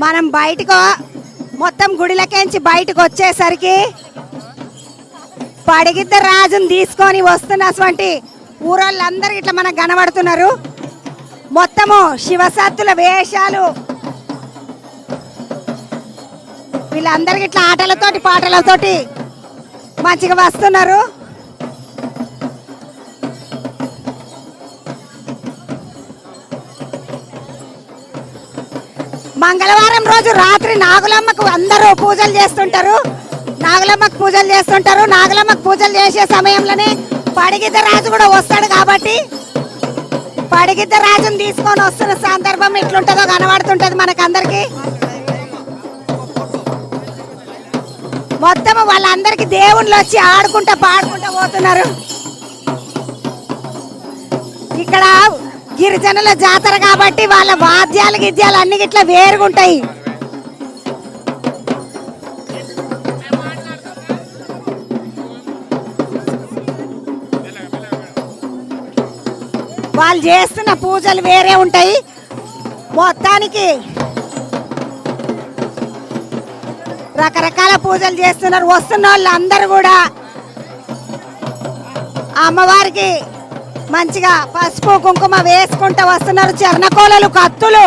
మనం బయటకు మొత్తం గుడిలకేంచి బయటకు వచ్చేసరికి పడిగిద్ద రాజుని తీసుకొని వస్తున్నటువంటి ఊరోళ్ళందరూ ఇట్లా మనకు కనబడుతున్నారు. మొత్తము శివసత్తుల వేషాలు, వీళ్ళందరికీ ఇట్లా ఆటలతోటి పాటలతోటి మంచిగా వస్తున్నారు. మంగళవారం రోజు రాత్రి నాగులమ్మకు అందరూ పూజలు చేస్తుంటారు. నాగులమ్మకు పూజలు చేసే సమయంలోనే పడిగిద్ద రాజు కూడా వస్తాడు. కాబట్టి పడిగిద్ద రాజుని తీసుకొని వస్తున్న సందర్భం ఎట్లుంటుందో కనబడుతుంటది మనకందరికి. మొత్తం వాళ్ళందరికి దేవుళ్ళు వచ్చి ఆడుకుంటా పాడుకుంటా పోతున్నారు. ఇక్కడ గిరిజనుల జాతర కాబట్టి వాళ్ళ వాద్యాలు గిద్యాలు అన్ని ఇట్లా వేరుగుంటాయి. వాళ్ళు చేస్తున్న పూజలు వేరే ఉంటాయి. మొత్తానికి రకరకాల పూజలు చేస్తున్నారు. వస్తున్న వాళ్ళందరూ కూడా అమ్మవారికి మంచిగా పసుపు కుంకుమ వేసుకుంటూ వస్తున్నారు. చర్ణకోలలు కత్తులు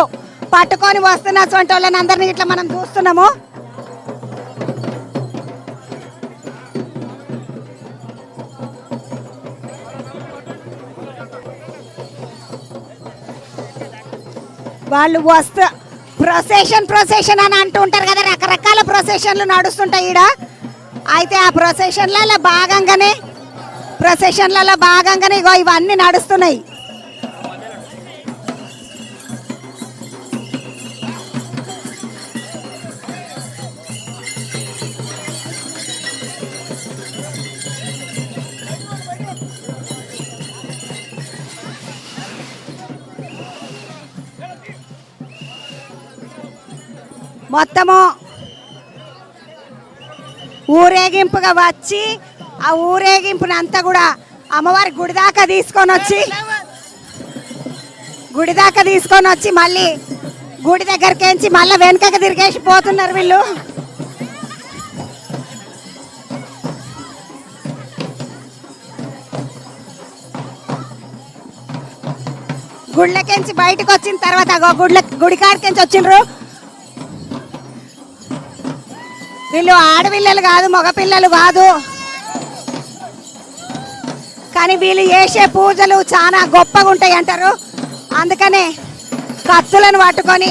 పట్టుకొని వస్తున్నటువంటి వాళ్ళని అందరినీ ఇట్లా మనం చూస్తున్నాము. వాళ్ళు ప్రొసెషన్ అని అంటూ ఉంటారు కదా, రకరకాల ప్రొసెషన్లు నడుస్తుంటాయి ఈడ. అయితే ఆ ప్రొసెషన్లలో భాగంగానే ఇగో ఇవన్నీ నడుస్తున్నాయి. మొత్తము ఊరేగింపుగా వచ్చి ఆ ఊరేగింపుని అంతా కూడా అమ్మవారి గుడి దాకా తీసుకొని వచ్చి మళ్ళీ గుడి దగ్గరికి మళ్ళీ వెనుకకి తిరిగేసి పోతున్నారు వీళ్ళు. గుళ్ళకెంచి బయటకు వచ్చిన తర్వాత గుడికాడికెంచి వచ్చిండ్రు. వీళ్ళు ఆడపిల్లలు కాదు, మగపిల్లలు కాదు, కానీ వీళ్ళు చేసే పూజలు చాలా గొప్పగా ఉంటాయి అంటారు. అందుకనే కత్తులను పట్టుకొని